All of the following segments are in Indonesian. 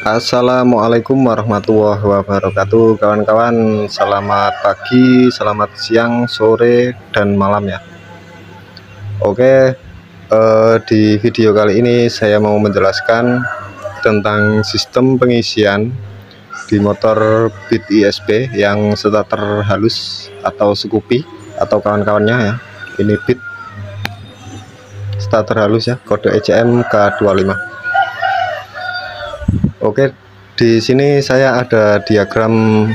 Assalamualaikum warahmatullahi wabarakatuh, kawan-kawan. Selamat pagi, selamat siang, sore, dan malam ya. Oke, di video kali ini saya mau menjelaskan tentang sistem pengisian di motor Beat ISP yang starter halus atau Scoopy atau kawan-kawannya ya. Ini Beat starter halus ya, kode ECM K25. Oke, di sini saya ada diagram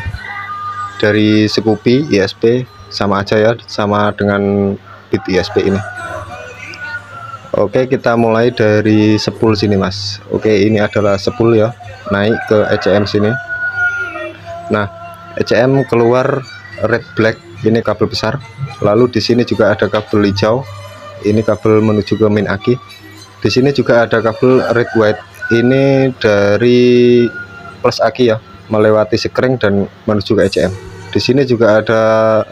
dari Scoopy ISP, sama aja ya, sama dengan Beat ISP ini. Oke, kita mulai dari spool sini mas. Oke, ini adalah spool ya, naik ke ECM sini. Nah, ECM keluar red black, ini kabel besar. Lalu di sini juga ada kabel hijau, ini kabel menuju ke main aki. Di sini juga ada kabel red white, ini dari plus aki ya, melewati sekring dan menuju ke ECM. Di sini juga ada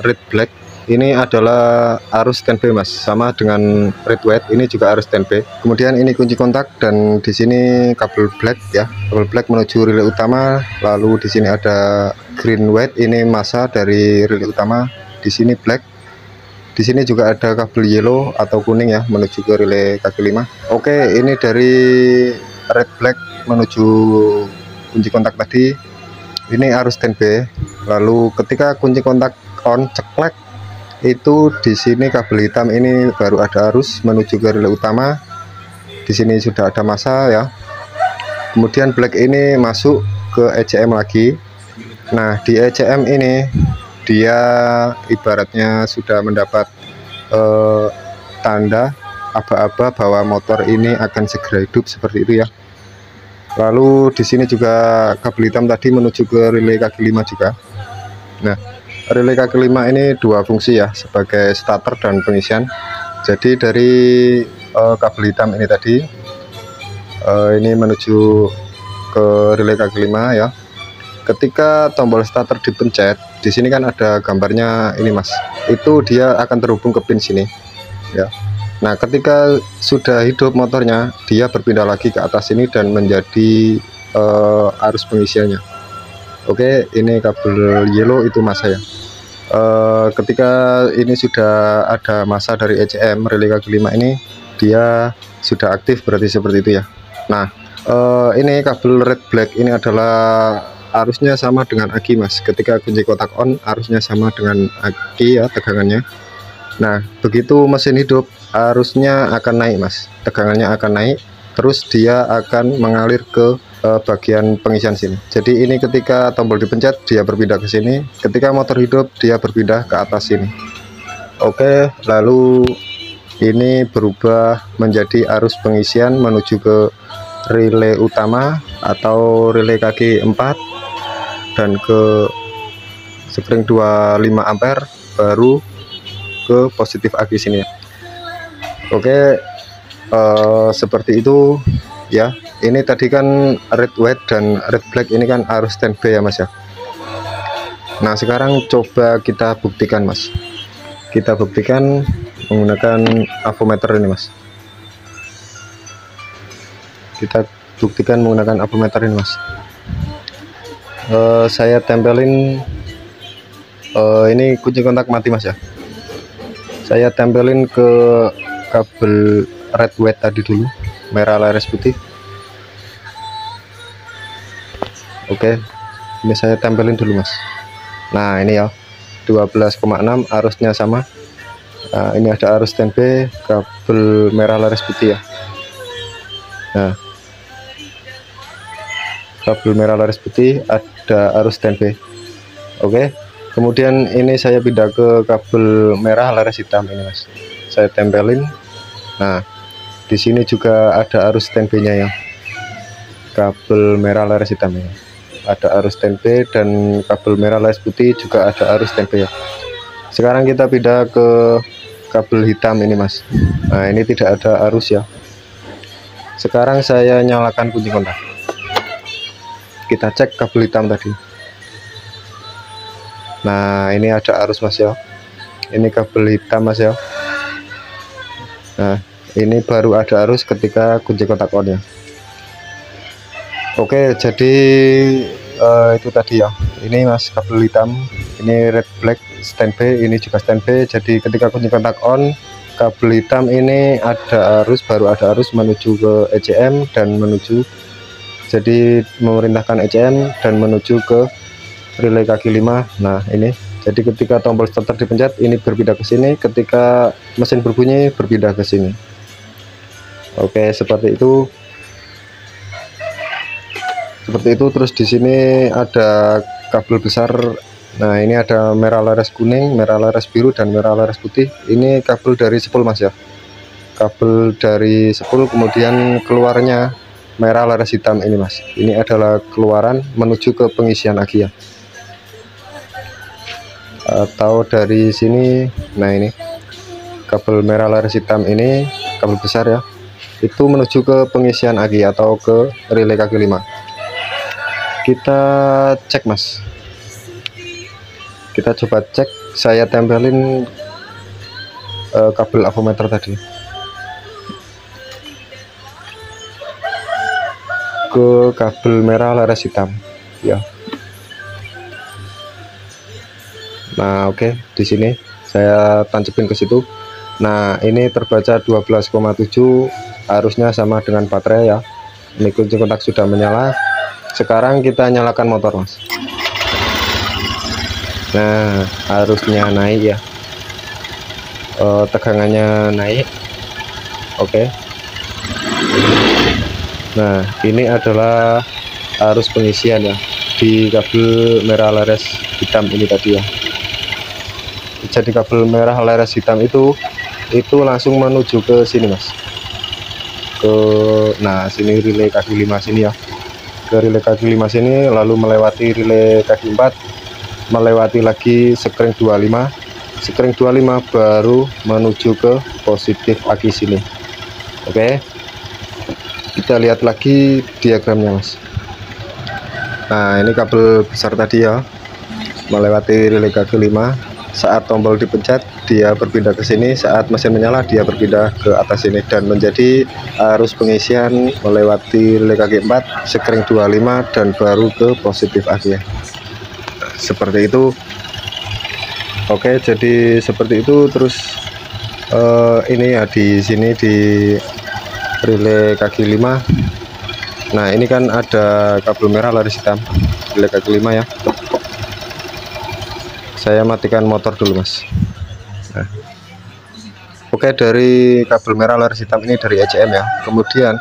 red black, ini adalah arus standby mas, sama dengan red white, ini juga arus standby. Kemudian ini kunci kontak, dan di sini kabel black ya, kabel black menuju relay utama. Lalu di sini ada green white, ini masa dari relay utama. Di sini black. Di sini juga ada kabel yellow atau kuning ya, menuju ke relay kaki 5. Oke, ini dari red black menuju kunci kontak tadi, ini arus standby. Lalu ketika kunci kontak on ceklek, itu di sini kabel hitam ini baru ada arus menuju ke relay utama. Di sini sudah ada masa ya. Kemudian black ini masuk ke ECM lagi. Nah, di ECM ini dia ibaratnya sudah mendapat tanda aba-aba bahwa motor ini akan segera hidup, seperti itu ya. Lalu di sini juga kabel hitam tadi menuju ke relay kaki 5 juga. Nah, relay kaki 5 ini dua fungsi ya, sebagai starter dan pengisian. Jadi dari kabel hitam ini tadi ini menuju ke relay kaki 5 ya. Ketika tombol starter dipencet, di sini kan ada gambarnya ini mas, itu dia akan terhubung ke pin sini ya. Nah, ketika sudah hidup motornya, dia berpindah lagi ke atas sini dan menjadi arus pengisiannya. Oke, ini kabel yellow itu masa ya. Ketika ini sudah ada masa dari ECM relay kaki 5 ini, dia sudah aktif, berarti seperti itu ya. Nah, ini kabel red black ini adalah arusnya sama dengan aki mas. Ketika kunci kontak on, arusnya sama dengan aki ya, tegangannya. Nah, begitu mesin hidup, arusnya akan naik mas, tegangannya akan naik, terus dia akan mengalir ke bagian pengisian sini. Jadi ini ketika tombol dipencet, dia berpindah ke sini. Ketika motor hidup, dia berpindah ke atas sini. Oke, lalu ini berubah menjadi arus pengisian menuju ke relay utama atau relay kaki 4 dan ke sekring 25 ampere, baru ke positif aki sini ya. Oke, seperti itu ya. Ini tadi kan red white dan red black, ini kan arus standby ya mas ya. Nah, sekarang coba kita buktikan mas, kita buktikan menggunakan avometer ini mas. Kita buktikan menggunakan avometer ini mas. Saya tempelin ini kunci kontak mati mas ya. Saya tempelin ke kabel red white tadi dulu, merah laras putih. Oke, ini saya tempelin dulu mas. Nah, ini ya 12,6, arusnya sama. Nah, ini ada arus standby, kabel merah laras putih ya. Nah, kabel merah laras putih, ada arus standby. Oke, kemudian ini saya pindah ke kabel merah laras hitam ini mas, saya tempelin. Nah, di sini juga ada arus standby-nya ya, kabel merah laras hitam ini ada arus standby, dan kabel merah laras putih juga ada arus standby ya. Sekarang kita pindah ke kabel hitam ini mas. Nah, ini tidak ada arus ya. Sekarang saya nyalakan kunci kontak, kita cek kabel hitam tadi. Nah, ini ada arus mas ya, ini kabel hitam mas ya. Nah, ini baru ada arus ketika kunci kontak on ya. Oke, jadi itu tadi ya, ini mas kabel hitam, ini red black standby, ini juga standby. Jadi ketika kunci kontak on, kabel hitam ini ada arus, baru ada arus menuju ke ECM dan menuju, jadi memerintahkan ECM dan menuju ke relay kaki 5. Nah ini, jadi ketika tombol starter dipencet, ini berpindah ke sini, ketika mesin berbunyi berpindah ke sini. Oke, seperti itu. Terus di sini ada kabel besar. Nah ini ada merah laras kuning, merah laras biru, dan merah laras putih. Ini kabel dari spool mas ya, kabel dari spool, kemudian keluarnya merah laras hitam ini mas. Ini adalah keluaran menuju ke pengisian aki ya, atau dari sini. Nah ini kabel merah laras hitam ini, kabel besar ya, itu menuju ke pengisian aki atau ke relay kaki 5. Kita cek mas, kita coba cek. Saya tempelin kabel avometer tadi ke kabel merah laras hitam ya. Nah oke, di sini saya tancepin ke situ. Nah ini terbaca 12,7, arusnya sama dengan baterai ya. Ini kunci kontak sudah menyala. Sekarang kita nyalakan motor mas. Nah arusnya naik ya, tegangannya naik. Oke. Nah ini adalah arus pengisian ya di kabel merah laras hitam ini tadi ya. Jadi kabel merah laras hitam itu langsung menuju ke sini mas, nah sini relay kaki 5 sini ya, ke relay kaki 5 sini, lalu melewati relay kaki 4, melewati lagi sekring 25, sekring 25 baru menuju ke positif aki sini. Oke, kita lihat lagi diagramnya mas. Nah ini kabel besar tadi ya, melewati relay kaki 5. Saat tombol dipencet dia berpindah ke sini, saat mesin menyala dia berpindah ke atas ini, dan menjadi arus pengisian melewati relay kaki 4, sekring 25, dan baru ke positif aki ya. Seperti itu. Oke, jadi seperti itu. Terus ini ya, di sini di relay kaki 5. Nah ini kan ada kabel merah laras hitam, relay kaki 5 ya. Saya matikan motor dulu mas. Nah. Oke, dari kabel merah laras hitam ini dari ECM ya, kemudian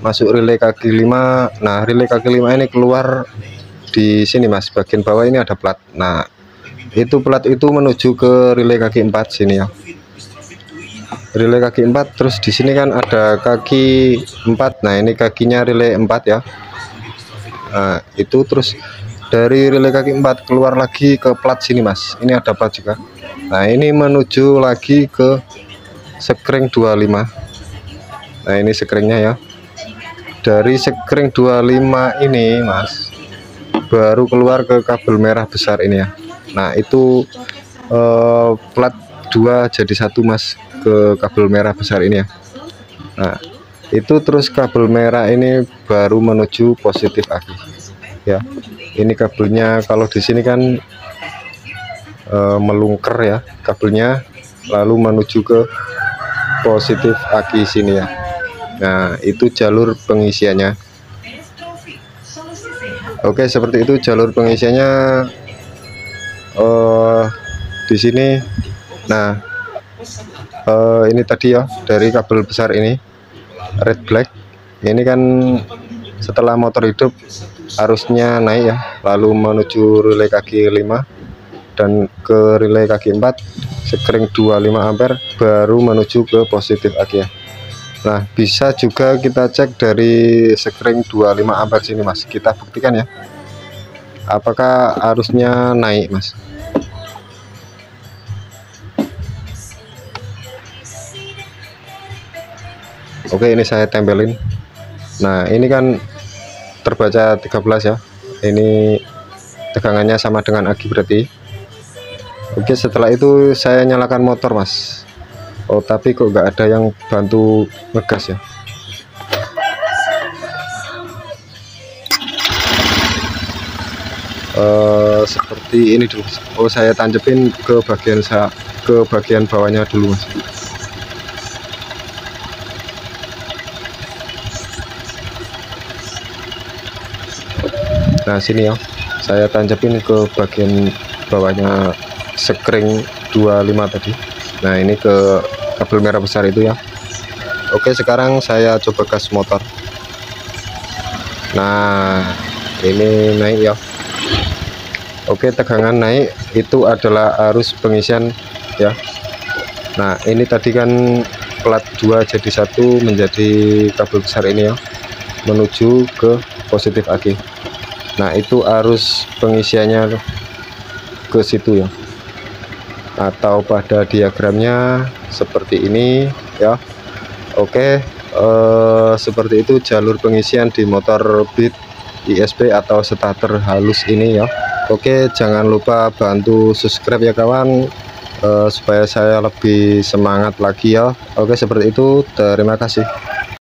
masuk relay kaki 5. Nah relay kaki 5 ini keluar di sini mas, bagian bawah ini ada plat. Nah itu plat itu menuju ke relay kaki 4 sini ya, relay kaki 4. Terus di sini kan ada kaki 4. Nah ini kakinya relay 4 ya. Nah itu terus dari relay kaki 4 keluar lagi ke plat sini mas, ini ada plat juga. Nah ini menuju lagi ke sekring 25. Nah ini sekringnya ya, dari sekring 25 ini mas baru keluar ke kabel merah besar ini ya. Nah itu plat 2 jadi 1 mas, ke kabel merah besar ini ya. Nah itu terus kabel merah ini baru menuju positif aki ya. Ini kabelnya, kalau di sini kan melungker ya kabelnya, lalu menuju ke positif aki sini ya. Nah itu jalur pengisiannya. Oke, seperti itu jalur pengisiannya di sini. Nah ini tadi ya, dari kabel besar ini red black ini kan setelah motor hidup arusnya naik ya, lalu menuju relay kaki 5 dan ke relay kaki 4, sekring 25 ampere baru menuju ke positif aki ya. Nah bisa juga kita cek dari sekring 25 ampere sini mas, kita buktikan ya apakah arusnya naik mas. Oke, ini saya tempelin. Nah ini kan terbaca 13 ya, ini tegangannya sama dengan aki berarti. Oke, setelah itu saya nyalakan motor mas. Oh tapi kok nggak ada yang bantu ngegas ya. seperti ini dulu. Oh, saya tancepin ke bagian bawahnya dulu, Mas. Nah, sini ya, saya tancepin ke bagian bawahnya sekring 25 tadi. Nah, ini ke kabel merah besar itu ya. Oke, sekarang saya coba gas motor. Nah, ini naik ya. Oke, tegangan naik itu adalah arus pengisian ya. Nah, ini tadi kan plat 2 jadi 1 menjadi kabel besar ini ya, menuju ke positif aki. Nah, itu arus pengisiannya ke situ ya, atau pada diagramnya seperti ini ya. Oke, seperti itu jalur pengisian di motor Beat ISP atau starter halus ini ya. Oke, jangan lupa bantu subscribe ya kawan, supaya saya lebih semangat lagi ya. Oke, seperti itu, terima kasih.